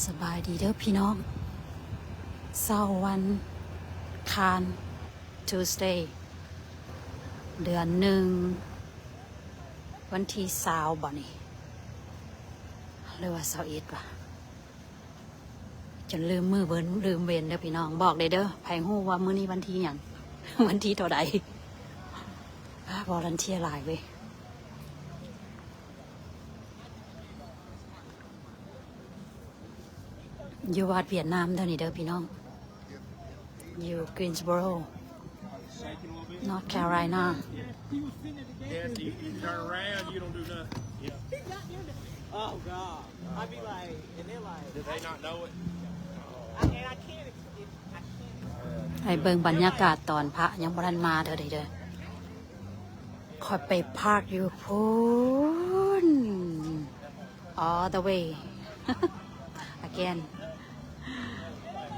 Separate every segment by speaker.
Speaker 1: สบายดีเด้อพี่น้องเสาร์วันคาร Tuesday เดือน1วันที่20บ่นี่หรือว่า21ป่ะจนลืมมือลืมเว้นเด้อพี่น้องบอกได้เด้อไผฮู้ว่ามื้อนี้วันที่หยัง วันที่เท่าใดวอลันเทียร์หลายเว้ยอยู่วัดเวียดนามเท่านี้เด้อพี่น้องอยู่ Greensboro North Carolina
Speaker 2: Yeah, so you turn around, you don't do nothing. Yeah.
Speaker 3: Oh God! I'd be like, and they're like,
Speaker 2: Did they not know it?
Speaker 3: and I can't.
Speaker 1: ให้เบิ่งบรรยากาศตอนพระยังบ่ทันมาเท่าใดเด้อขอยไปพากอยู่พูน all the way again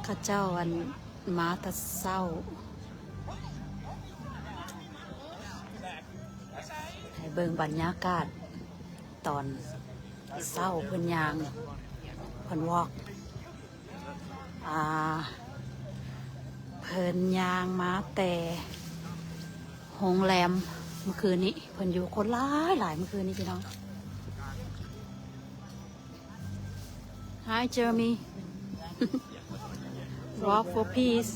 Speaker 1: ข้าเจ้าอันมาแตะเช้าให้เบิ่งบรรยากาศตอนเช้าเพิ่นย่างเพิ่นวอล์กเพิ่นย่างมาแต่โรงแรมเมื่อคืนนี้เพิ่นอยู่คนหลายเมื่อคืนนี้พี่น้อง Hi Jeremy Walk for peace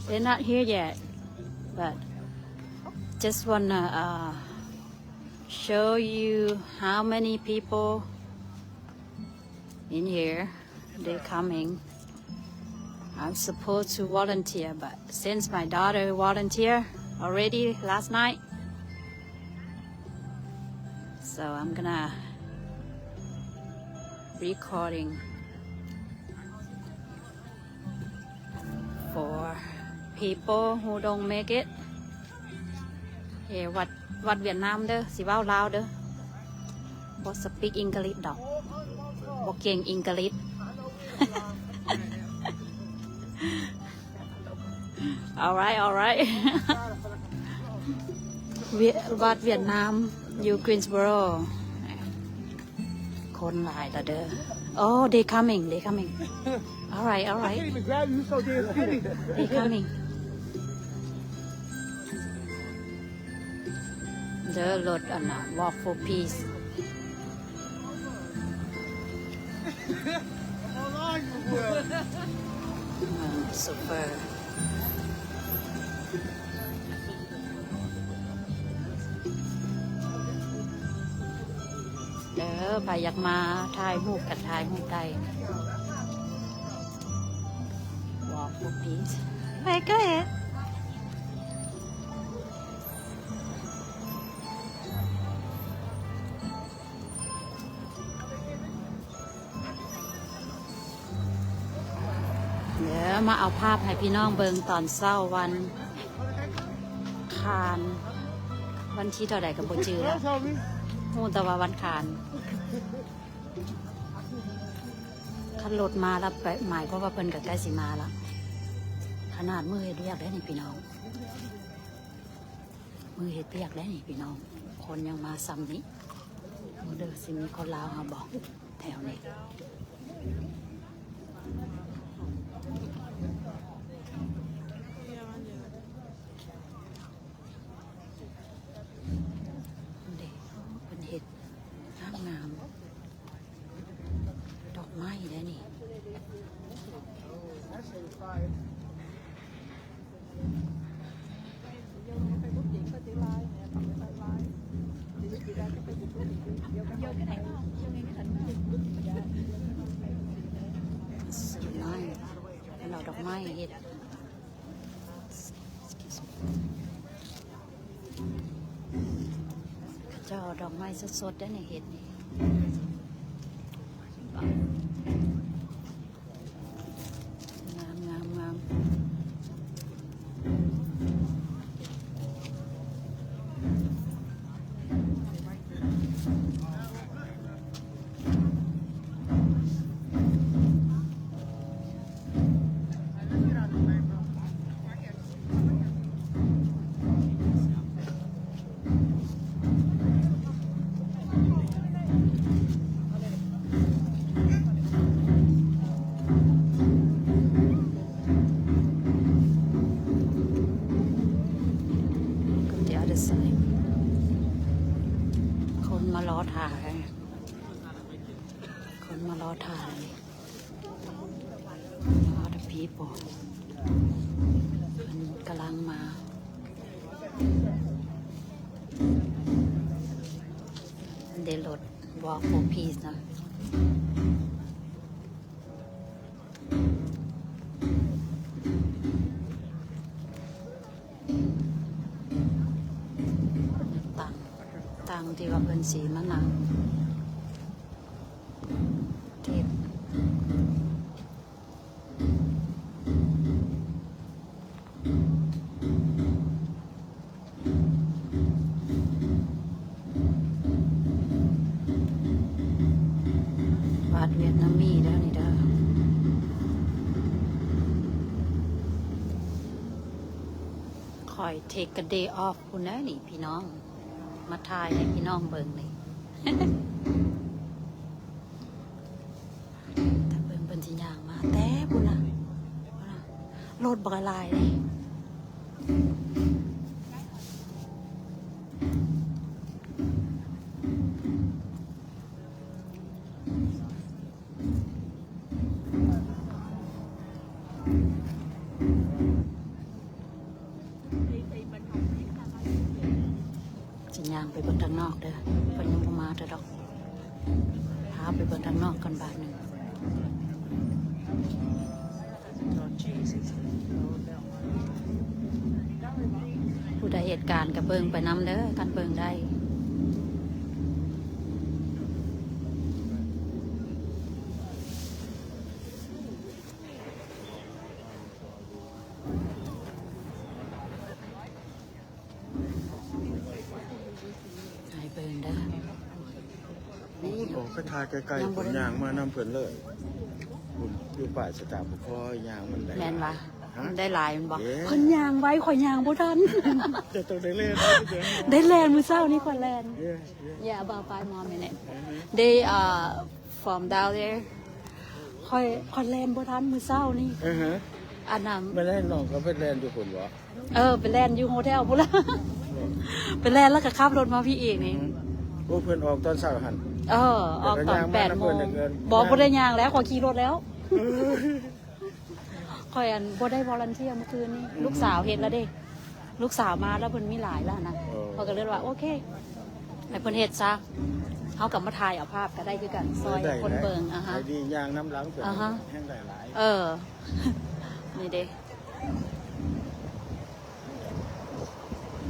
Speaker 1: They're not here yet but just wanna show you how many people in here they're coming I'm supposed to volunteer but since my daughter volunteered already last night so I'm gonna recording for people who don't make it วัดเวียดนามเด้อสิเว้าลาวเด้อบ่ speak English ดอกบ่เก่ง English alright วัดเวียดนามอยู่ Greensboro คนหลายละเด้อ oh they coming alright
Speaker 3: I can't even grab you. You so damn skinny.
Speaker 1: they coming เด้อรถอันน่ะ walk for peace
Speaker 3: How long you were?
Speaker 1: super เด้อไปอยากมาถ่ายรูปกันถ่ายรูปได้ walk for peace ไปก็เห็นเดี๋ยวมาเอาภาพให้พี่น้องเบิงตอนเช้าวันคารวันที่เท่าไหร่กับบ่จือแล้ว
Speaker 3: Tell me.
Speaker 1: ฮู้แต่ว่าวันคารคันรถมาแล้วหมายความว่าเพิ่นก็ใกล้สิมาแล้วขนาดมือเฮ็ดเวียกได้นี่พี่น้องมือเฮ็ดเวียกได้นี่พี่น้องคนยังมาซ้ำนี้เด้อสิมีคนลาวเฮาบอกแถวนี้งามดอกไม้ได้นี่สวยมากแล้วดอกไม้เห็ดเจ้าดอกไม้สดๆได้ในเห็ดนี่งาม ถ่ายคนมารอถ่าย the people มันกำลังมาเดลด walk for peace นะตังที่ว่าเพิ่นสีมะนาวที่วัดเวียดนามีเด้อนี่เด้อคอย take a day off คุณนะนี่พี่น้องมาทายให้พี่น้องเบิ่งนี่ ถ้าเบิ่งเป็นสิย่างมาแต่พุ่นน่ะรถบักลายเลยสิย่างไปเบิ่งทางนอกเด้อเพิ่นยังบ่มาเด้อดอกพาไปเบิ่งทางนอกกันบาทหนึงผู้ใดเหตุการณ์กับเบิ่งไปนำเด้อกันเบิ่งได้ให้เบิ่งเด้อ
Speaker 4: พูดออกไปทายไกลๆผลยางมานำเพิ่นเลยคุณอยู่ป่ายสตาร์บุคอยางมันได้
Speaker 1: แม่นวะมันได้หลายมันบอก
Speaker 4: เย้
Speaker 1: คนยางไว้ข่อยยางบ่ทัน
Speaker 4: จะต้องได้เล่น
Speaker 1: ได้แลนมื้อเช้านี่ข่อยแลน
Speaker 4: เย้
Speaker 1: Yeah, about 5 more minutes. They from down there. ข่อยแลนบ่ทันมื้อเช้านี่
Speaker 4: ฮะ
Speaker 1: อันนั้น
Speaker 4: ไม่ได้น้องก็ไปเล่นอยู่คนวะ
Speaker 1: ไปแลนอยู่โฮเทลพุ่นละ ไปแลนแล้วก็ขับรถมาพี่เอกนี่
Speaker 4: โอ้เพิ่นออกตอนเช้าหัน
Speaker 1: ออกตอน
Speaker 4: แต่ก็ย่างมา
Speaker 1: 8 โมง
Speaker 4: เพิ่นน่ะเกิน
Speaker 1: บอกบ่ได้ย่างแล้วข่อยขี่รถแล้วข่อยบ่ได้วอลันเทียเมื่อคืนนี้ลูกสาวเฮ็ดแล้วเด้ลูกสาวมาแล้วเพิ่นมีหลายแล้วนะเขาก็เลยว่าโอเคให้เพิ่นเฮ็ดซะเฮากลับมาถ่ายเอาภาพก็ได้คือกันซอยคนเบิ่งฮะ
Speaker 4: ไอ้ดียางน้ำหลังเพิ่น
Speaker 1: ฮะ
Speaker 4: แห้งได้หลาย
Speaker 1: นี่เด้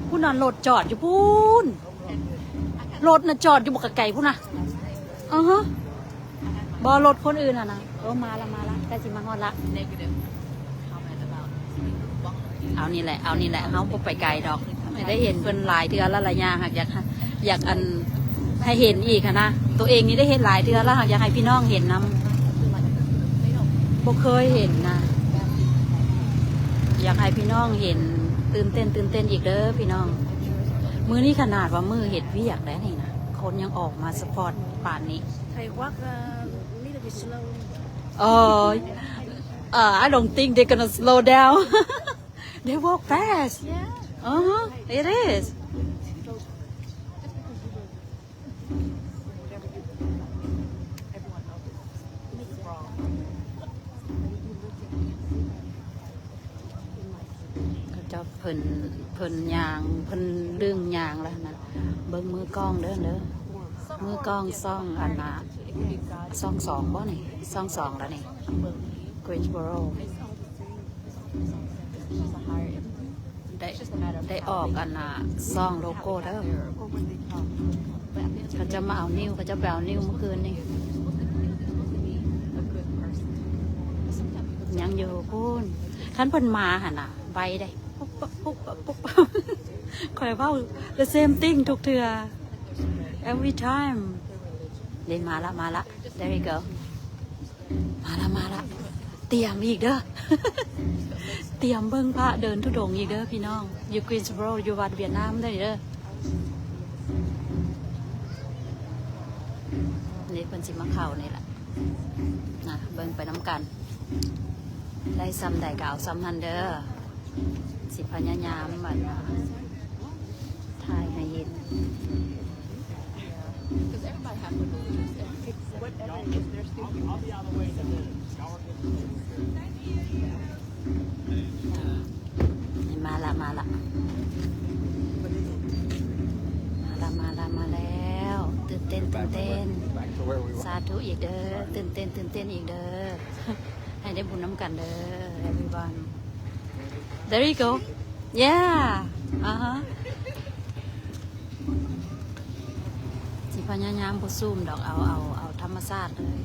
Speaker 1: ผู้นั้นรถจอดอยู่พูนรถน่ะจอดอยู่บกไก่พูนน่ะบอรถคนอื่นอ่ะนะมาละใกล้สิมาฮอดละเอานี่แหละเฮาบ่ไปไกลดอกไม่ได้เห็นเพิ่นหลายเดือนแล้วหลายอย่างหากอยากอันให้เห็นอีกนะตัวเองนี่ได้เห็นหลายเดือนแล้วหากอยากให้พี่น้องเห็นนำบ่เคยเห็นนะอยากให้พี่น้องเห็นตื่นเต้นอีกเด้อพี่น้องมือนี้ขนาดว่ามือเห็ดวิอยากแล้วนี่นะคนยังออกมาสปอร์ตป่านนี้
Speaker 5: They walk a little bit slow.
Speaker 1: I don't think they're gonna slow down. They walk fast.
Speaker 5: Yeah.
Speaker 1: It is. Cái cho phần nhàng phần đường nhàng là nè bưngมือกล้องเด้อมือกล้องซ่องอันน่ะซ่องสองบ่นี่ซ่องสองแล้วนี่ Greensboro ได้ออกอันน่ะซ่องโลโก้เด้อเขาจะมาเอานิ้วเขาจะไปเอานิ้วเมื่อคืนนี่ยังอยู่พูนท่านเพิ่นมาหั่นน่ะใบได้ปุ๊บคอยเว้า the same thing ทุกเทื่อ every time เดินมาละ there you go มาละเตรียมอีกเด้อ เตรียมเบิ่งพระเดินทุดงค์อีกเด้อพี่น้องอยู่กรีนสโบรอยู่วัดเวียดนามได้เด้อนี่เพิ่นสิมาเข้านี่แหละนะเบิ่งไปน้ำกันได้ซ้ำได้ก็เอาซ้ำนั่นเด้อสิพยายามมันถ่ายให้เห็น
Speaker 3: Whatever it is, they're still here.
Speaker 2: I'll be out of the way in a minute. Y'all are getting
Speaker 1: นี่มาละมาละมาแล้วตื่นเต้นสาธุอีกเด้อตื่นเต้นอีกเด้อ ให้ได้บุญน้ำกันเด้อ everyone there you go yeah สิพยายามบ่ซูมดอกเอาธรรมชาติเลย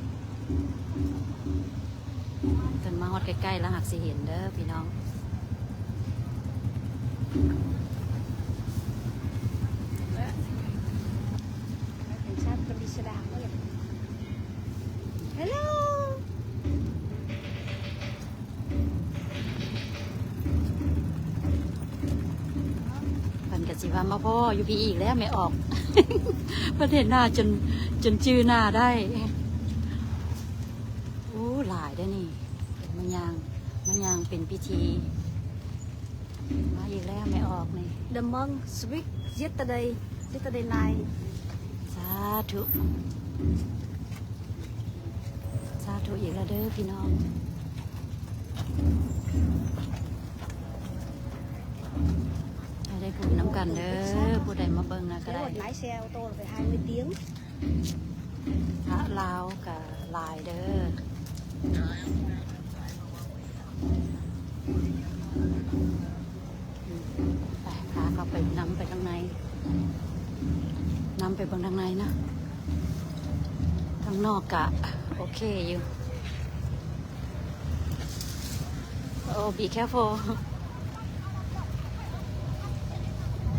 Speaker 1: เพิ่นมาฮอดใกล้ๆแล้วหักสิเห็นเด้อพี่น้อง
Speaker 5: Cảnh sát con đi xe đạp đó kìa. Hello.
Speaker 1: เพิ่นก็สิว่ามาพ่ออยู่พี่อีกแล้วไม่ออก ประเทศหน้าจนชื่อหน้าได้โอ้หลายได้อนี่เป็นมันยางเป็นพิธีมาอีกแล้วไม่ออกนี่
Speaker 5: The monk speak yesterday night.
Speaker 1: สาธุอีกแล้วเด้อพี่น้องให้ได้บุญน้ำกันเด้อผู้ใดมาเบิ่งนะก็
Speaker 5: Nếu
Speaker 1: ได้
Speaker 5: mà lái xe ô tô là phải 20 tiếng.
Speaker 1: พระลาวกับลายเด้อไปพาเข้าไปนำไปข้างในนำไปเบิ่งทางในนะทางนอกกะโอเคอยู่โอ้ be careful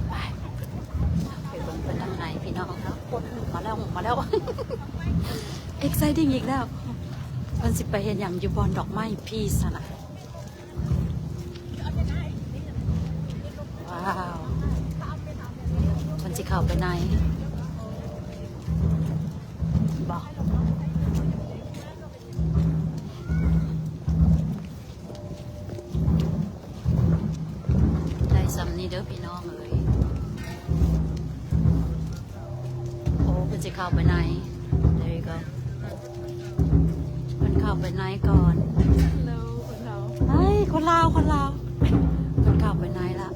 Speaker 1: ไปเบิ่งไปทางในพี่น้องครับมาแล้ว exciting อีกแล้วเพิ่นสิไปเห็นอย่างอยู่บอนดอกไม้พีซะนะว้าวเพิ่นสิเข้าไปไหนบอกได้สำนี้เด้อพี่น้องเอ้ยโอ้เพิ่นสิเข้าไปไหน there you go เพิ่นเข้าไปไหนก่อนเฮ้ยคนลาวเพิ่นเข้าไปไหนละ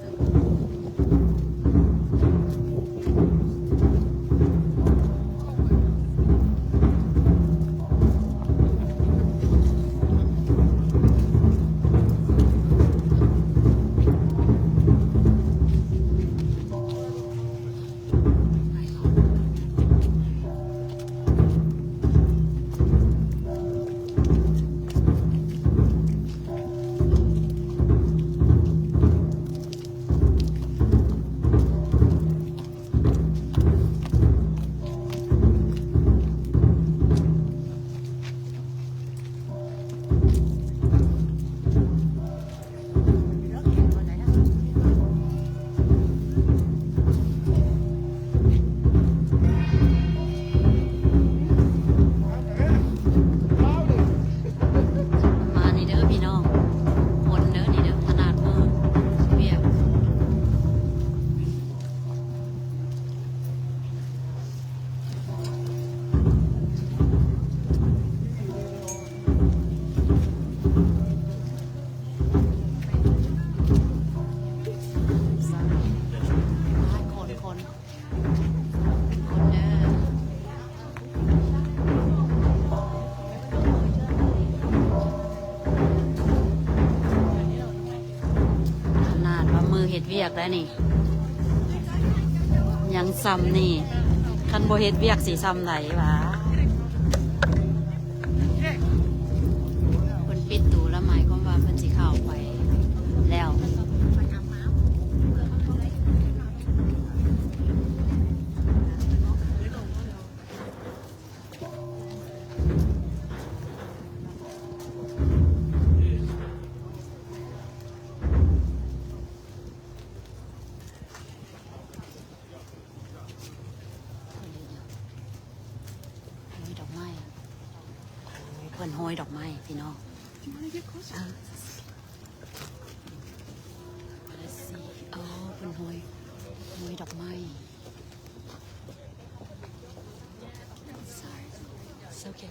Speaker 1: มานี่เด้อพี่น้องคนเด้อนี่เด้อขนาดมือเวียบคนเด้อ ขนาดว่ามือเห็ดเวียกแล้วนี่ ยังซ้ำนี่คันโบเห็ดเวียกสีซ้ำไหนวะคนปิดตูแล้วหมายความว่าเพิ่นสิเข้าไปแล้ว มีดอกไม้อะโอ้ยเพิ่นโหยดอกไม้พี่น้องLet's see เพิ่นโหยดอกไม้ It's okay.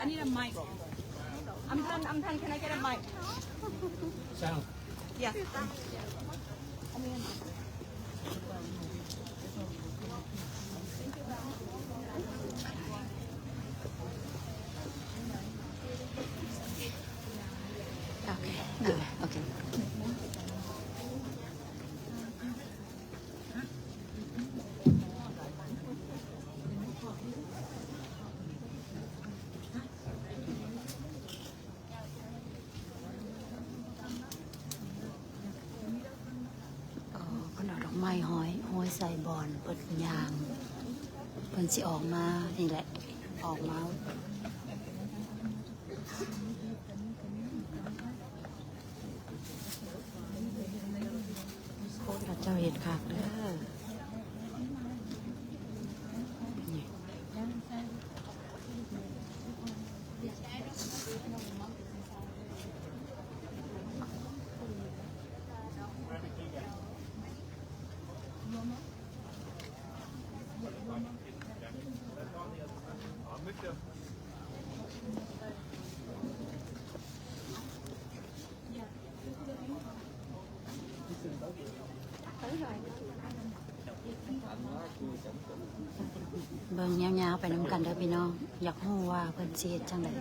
Speaker 3: I need a mic. I'm done. Can I get a mic?
Speaker 2: Sound.
Speaker 3: Yes.
Speaker 1: Okay. Good. Okay.เพิ่นเอาดอกไม้ห้อยใส่บอนเพิ่นย่างเพิ่นสิออกมานี่แหละออกมาโคตรเจ้าเฮ็ดคักเด้อนี่ เบิ่งยาวๆไปนำกันเด้อพี่น้องอยากรู้ว่าเพิ่นสิเฮ็ดจังได๋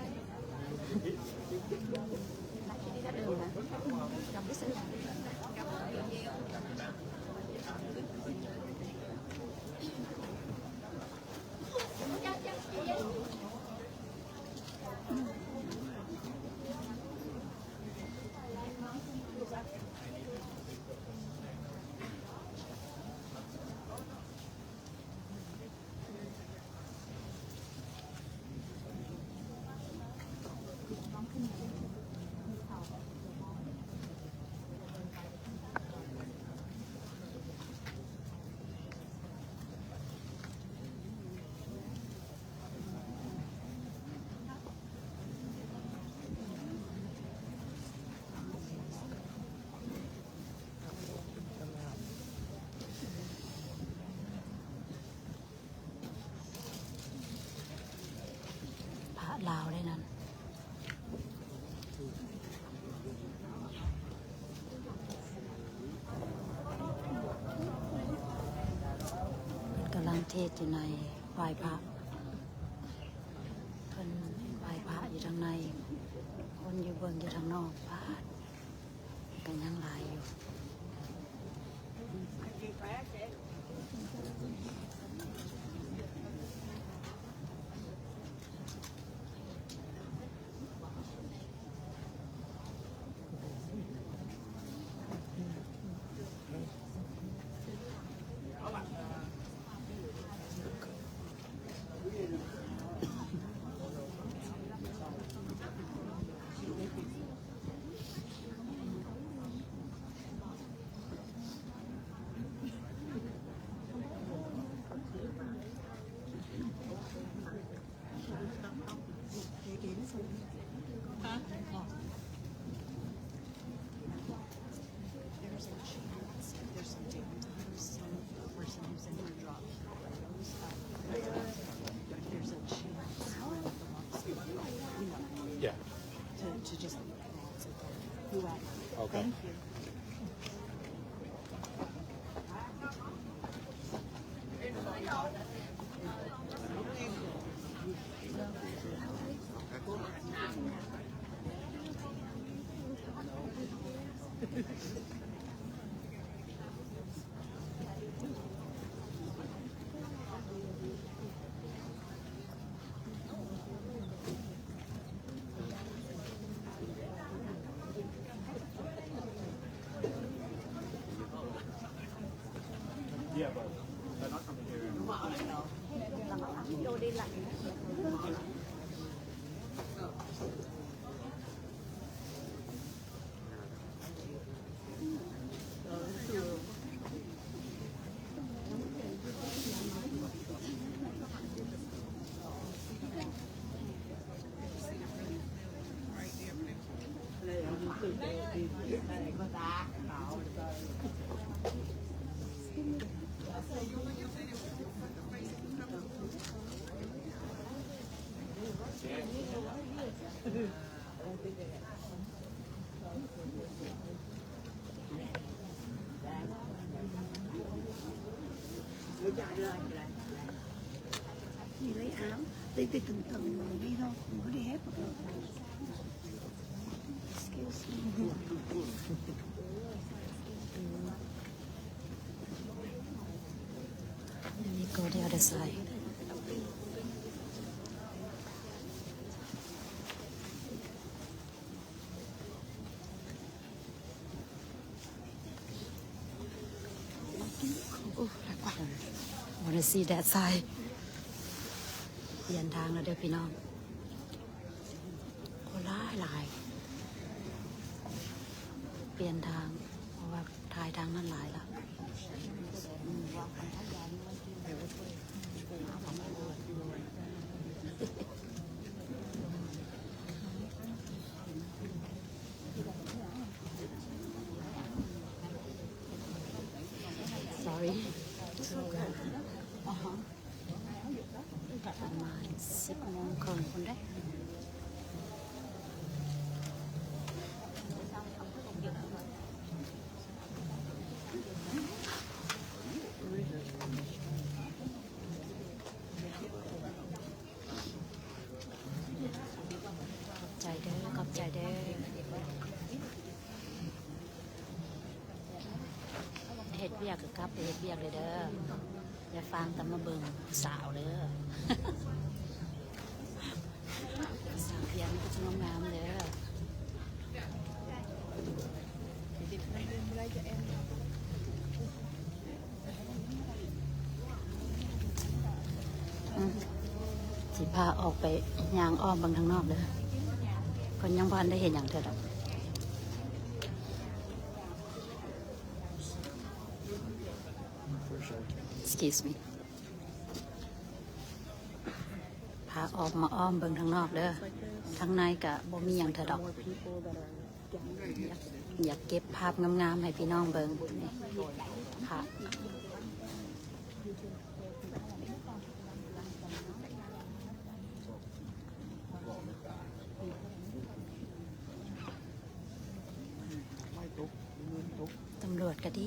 Speaker 1: พระลาวได้นั่นกำลังเทศน์อยู่ในไหว้พระเพิ่นไหว้พระอยู่ทางในคนอยู่เบิ่งอยู่ทางนอกพระกันยังหลายอยู่
Speaker 2: Yeah.
Speaker 3: To just announce it there. Who I
Speaker 2: Okay.
Speaker 3: Thank you.
Speaker 2: Yeah, but they're not coming here.
Speaker 5: Đồ đi lạnh. Đi lấy áo, đi từ từng tầng mà đi thôi, không có đi hết một lần. Excuse me.
Speaker 1: Let me go the other side. Oh, like wow. I want to see that side. เปลี่ยนทางแล้วเด้อพี่น้องคนหลายเปลี่ยนทางเพราะว่าทายทางนั้นหลายแล้ว Sorry ประมาณ10 โมงครึ่งคนได้ใจเด้อขอบใจเด้อเฮ็ดเวียกก็กลับไปเฮ็ดเวียกเลยเด้ออย่าฟังแต่มาเบิ่งสาวเด้อ สาวเพียงก็จะงามๆเด้อสิพาออกไปย่างอ้อมบางทางนอกเด้อคนยังบ่ทันได้เห็นหยังเท่าดอก Excuse me พาออกมาอ้อมเบิ่งทางนอกเด้อทางในก็บ่มีหยังเท่าดอก อยากเก็บภาพงามๆให้พี่น้องเบิ่งนี่ภาพตำรวจก็ดี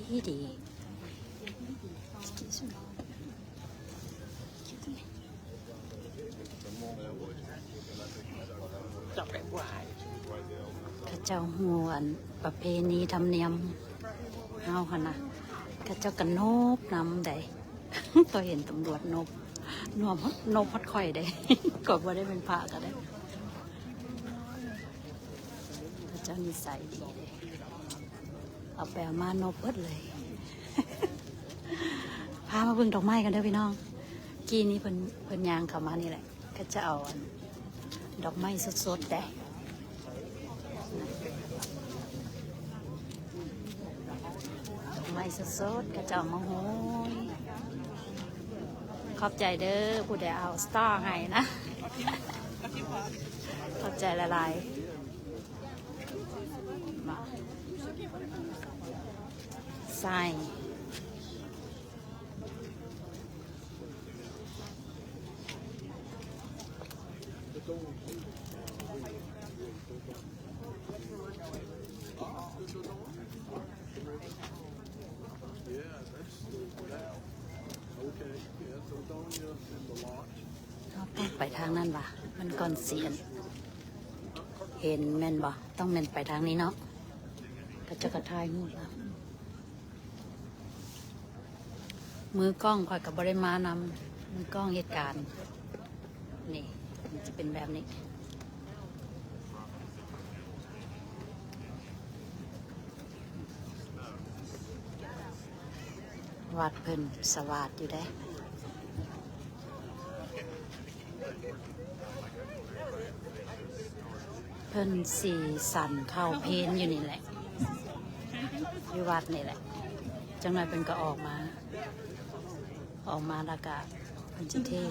Speaker 2: จับแบบวาย
Speaker 1: ข้าเจ้าหวนประเพณีธรรมเนียมเฮาหั่นน่ะข้าเจ้าก็นบนำได้ ตัวเห็นตำรวจนบฮอดข่อยได้ ก็บ่ได้เป็นพระก็ได้ข้าเจ้านิสัยดีเด้เอาไปเอามานบเบิดเลย พามาเบิ่งดอกไม้กันเด้อพี่น้องกี้นี้เพิ่นย่างเข้ามานี่แหละก็จะเอาดอกไม้สดๆได้ดอกไม้สดๆก็จะเอามาโหยขอบใจเด้อผู้ใดเอาสตาร์ให้นะ ขอบใจละลายมาใส่ไปทางนั้นว่ะมันก่อนเสียนเห็นแม่นบ่ต้องแม่นไปทางนี้เนาะก็จะกระทายงูแล้วมือกล้องคอยกับบริมานำมือกล้องเหตุการณ์นี่มันจะเป็นแบบนี้วัดเพิ่นสวัสดอยู่ได้เพิ่นสีสันเข้าเพนอยู่นี่แหละอยู่วัดนี่แหละจังหน่อยเพิ่นก็ออกมาแล้วก็เพิ่นจะเทศ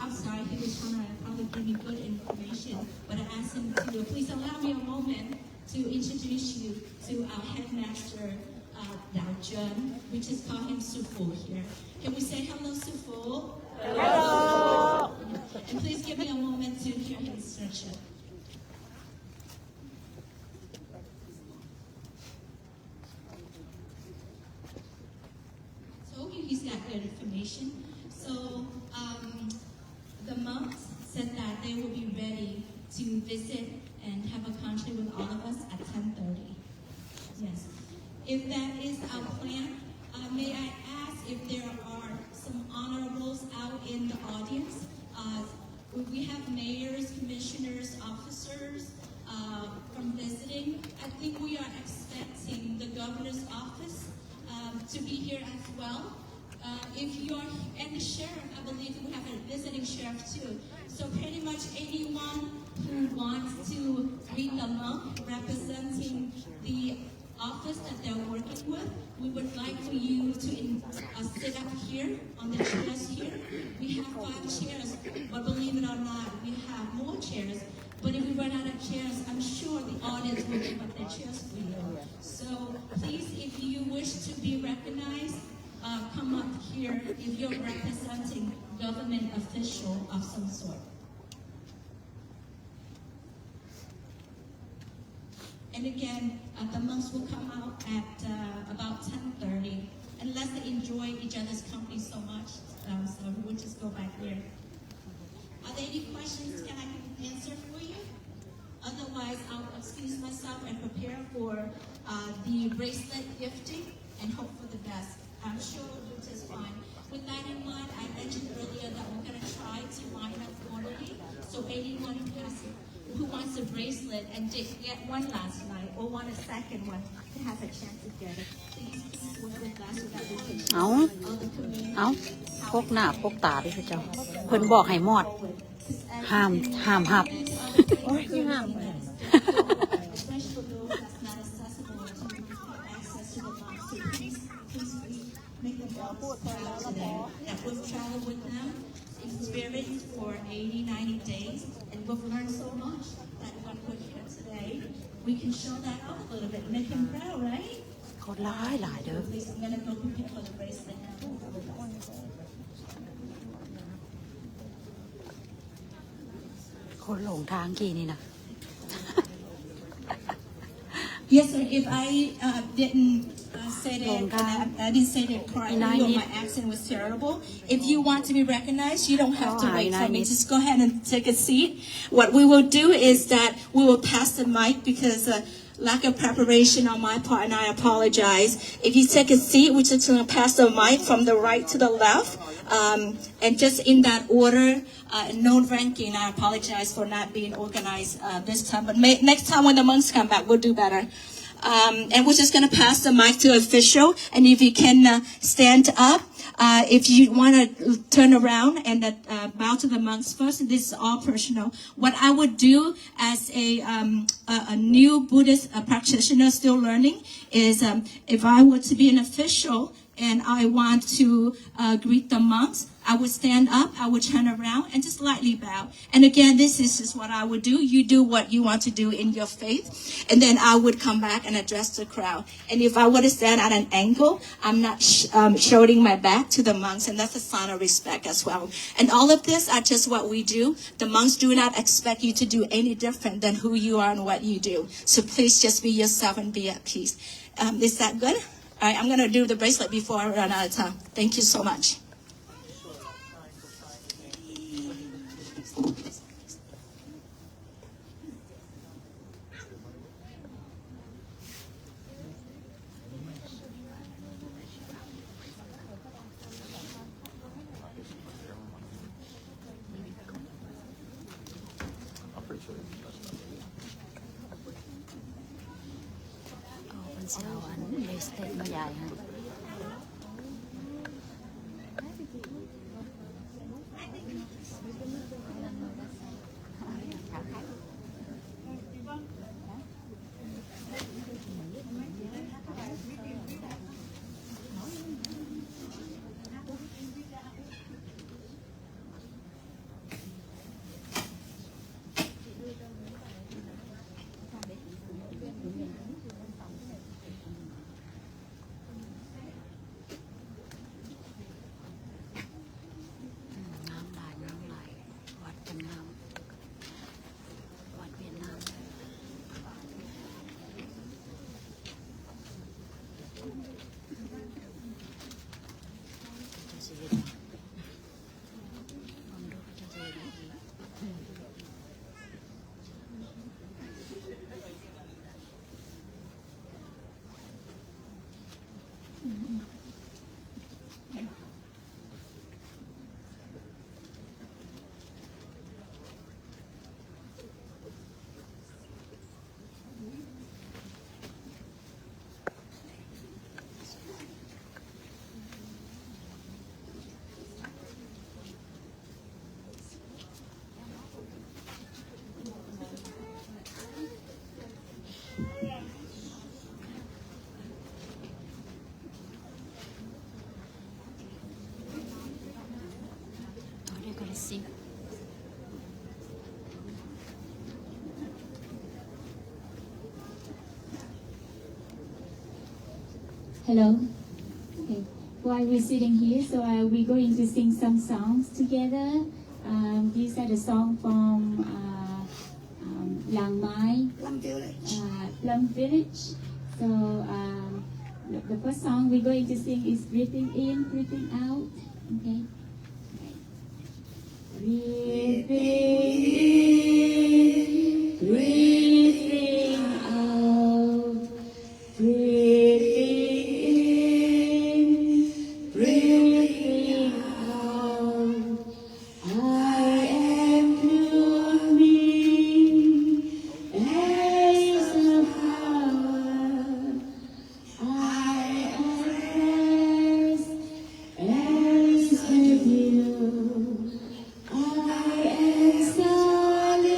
Speaker 6: I'm sorry, he was trying to probably give me good information, but I asked him to please allow me a moment to introduce you to our headmaster, Dao Jun. We just call him Sufu here. Can we say hello, Sufu? Hello! And please give me a moment to hear his instruction. Told you he's got good information. So the monks said that they will be ready to visit and have a contract with all of us at 10:30. Yes. If that is our plan, may I ask if there are some honorables out in the audience? We have mayors, commissioners, officers from visiting. I think we are expecting the governor's office to be here as well. If you're, and the sheriff, I believe we have a visiting sheriff too. So pretty much anyone who wants to read the monk representing the office that they're working with, we would like for you to sit up here on the chairs here. We have 5 chairs, but believe it or not, we have more chairs. But if we run out of chairs, I'm sure the audience will give up their chairs for you. So please, if you wish to be recognized, come up here if you're representing government official of some sort. And again, the monks will come out at about 10:30, unless they enjoy each other's company so much. So we'll just go back there. Are there any questions can I answer for you? Otherwise, I'll excuse myself and prepare for the bracelet gifting and hope for the best. I'm sure we'll do just fine. With that in mind, I mentioned earlier that we're going to try to line up orderly. So anyone who wants a bracelet and didn't get one last night or want a second one to have a chance to get it, please work with us so that we can show all the community.
Speaker 1: พกหน้าพกตาด้วยเจ้าเพิ่นบอกให้มอดห้ามหับ
Speaker 6: Especially for those that's not accessible to access to the box. So please make them all proud today that we've traveled with them, experienced for 80, 90 days, and we've learned so much that when we're here today, we can show that off a little bit, make him proud, right?
Speaker 1: คนหลายเด้อ
Speaker 6: Please, I'm gonna go prepare for the bracelet now.
Speaker 1: คนหลงทางกี่นี่นะ
Speaker 6: Yes, sir. If I didn't say that, I didn't say that correctly, or my accent was terrible. If you want to be recognized, you don't have to wait for me. Just go ahead and take a seat. What we will do is that we will pass the mic because lack of preparation on my part, and I apologize. If you take a seat, we're just going to pass the mic from the right to the left, and just in that order, no ranking. I apologize for not being organized this time, but next time when the monks come back, we'll do better. And we're just going to pass the mic to official, and if you can stand up, if you want to turn around and bow to the monks first, this is all personal. What I would do as a new Buddhist practitioner still learning is if I were to be an official and I want to greet the monks, I would stand up, I would turn around, and just lightly bow. And again, this is just what I would do. You do what you want to do in your faith. And then I would come back and address the crowd. And if I were to stand at an angle, I'm not showing my back to the monks, and that's a sign of respect as well. And all of this are just what we do. The monks do not expect you to do any different than who you are and what you do. So please just be yourself and be at peace. Is that good? All right, I'm going to do the bracelet before I run out of time. Thank you so much.
Speaker 1: Bracelet มาใหญ่ฮะ
Speaker 7: Hello. Okay. While we're sitting here, so we're going to sing some songs together. These are the songs from Lang Mai, Plum Village. So the first song we're going to sing is Breathing In, Breathing Out. Okay. Breathing in, breathing out, breathing out. I am blooming as a flower. I am blessed as with you. I am solid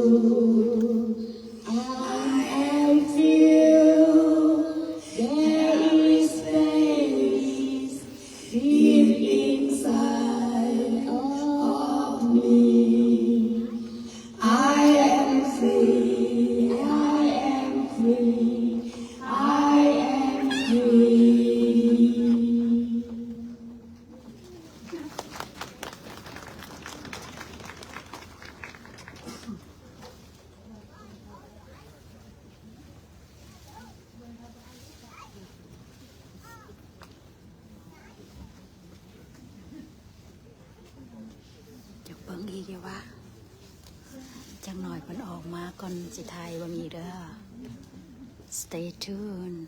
Speaker 7: I feel there is space deep inside of me. I am free, I am free, I am free.
Speaker 1: จะเบิ่งอีกเดี๋ยวว่าจังหน่อยเพิ่นออกมาก่อนสิถ่ายเบิ่งอีกเด้อ Stay tuned